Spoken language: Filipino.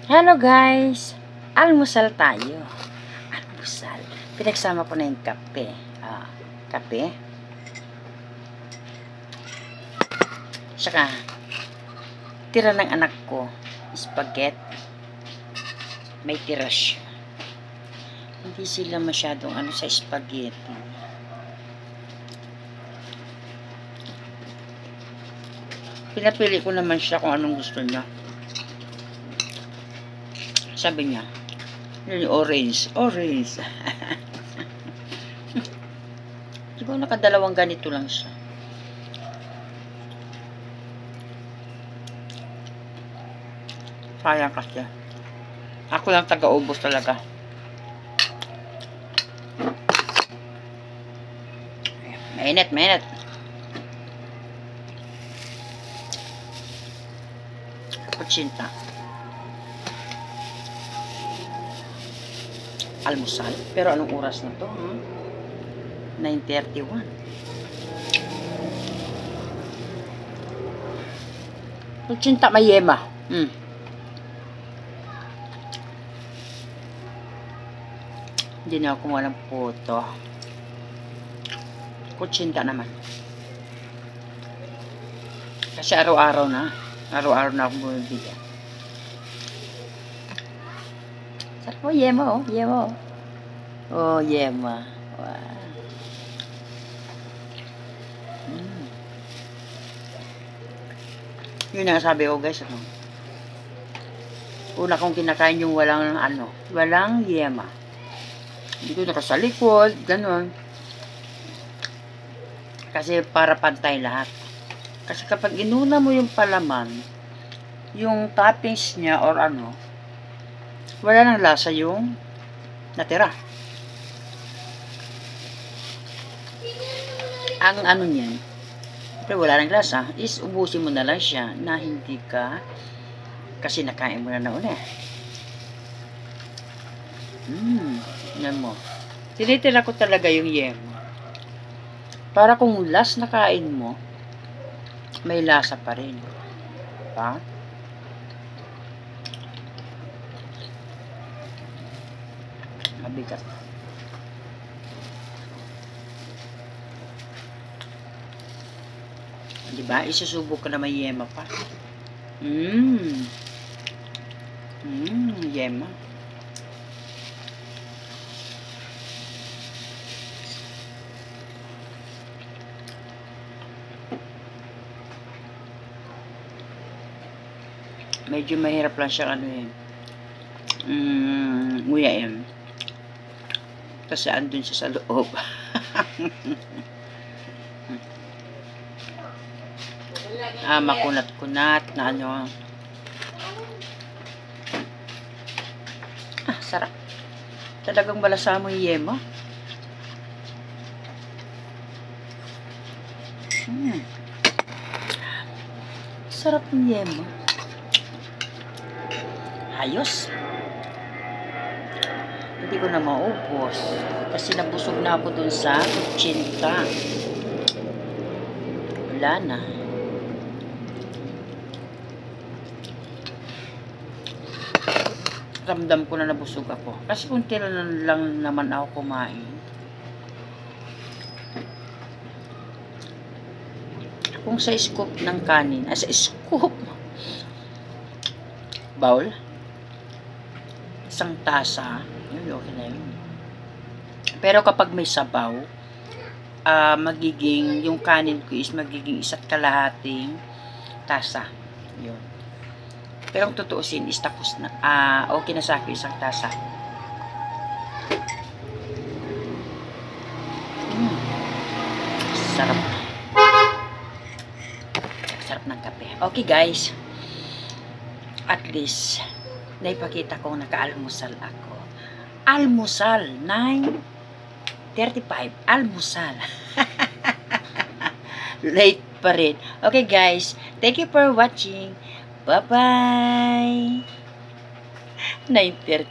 Hello guys! Almusal tayo. Almusal. Pinagsama ko na yung kape. Kape. Saka, tira ng anak ko, spaghetti. May tira siya. Hindi sila masyadong sa spaghetti. Pinapili ko naman siya kung anong gusto niya. Sabi niya, orange. Siguro nakadalawang ganito lang siya. Sayang kasi. Ako lang taga-ubos talaga. Mainit. Kutsinta. Almusal. Pero anong oras na to? 9:31. Kutsinta may yema. Hindi na ako kumuha ng puto. Kutsinta naman. Kasi araw-araw na ako bumibili. Sarap mo, yema. Oh, yema. Wow. Yun ang sabi ko guys. Una kong kinakain yung walang yema. Dito na sa likod, ganun. Kasi para pantay lahat. Kasi kapag inuna mo yung palaman, yung toppings niya or wala nang lasa yung natira. Ang niyan, pero wala nang lasa, is ubusin mo na lang siya na hindi ka, kasi nakain mo na nauna. Yan mo. Tinitira ko talaga yung yema. Para kung last na kain mo, may lasa pa rin. Diba? Mabigat. Diba? Isusubok ka na may yema pa. Yema. Medyo mahirap lang siya nguyain. Kasi andun siya sa loob. Makunat-kunat na sarap. Talagang balasa mo yung yema. Sarap ng yema. Ayos. Hindi ko na maubos. Kasi nabusog na ako dun sa kutsinta. Wala na. Ramdam ko na nabusog ako. Kasi kung tira lang naman ako kumain. Kung sa scoop ng kanin, sa scoop, bowl, isang tasa, yun, okay na yun. Pero kapag may sabaw, yung kanin ko is magiging 1.5 tasa. Yun. Pero ang tutuusin is tapos na, okay na sa akin 1 tasa. Sarap. Sarap ng kape. Okay guys. At least, naipakita kong naka-almusal ako. Almusal, 9:35. Almusal. Late pa rin. Okay guys, thank you for watching. Bye-bye. 9:30.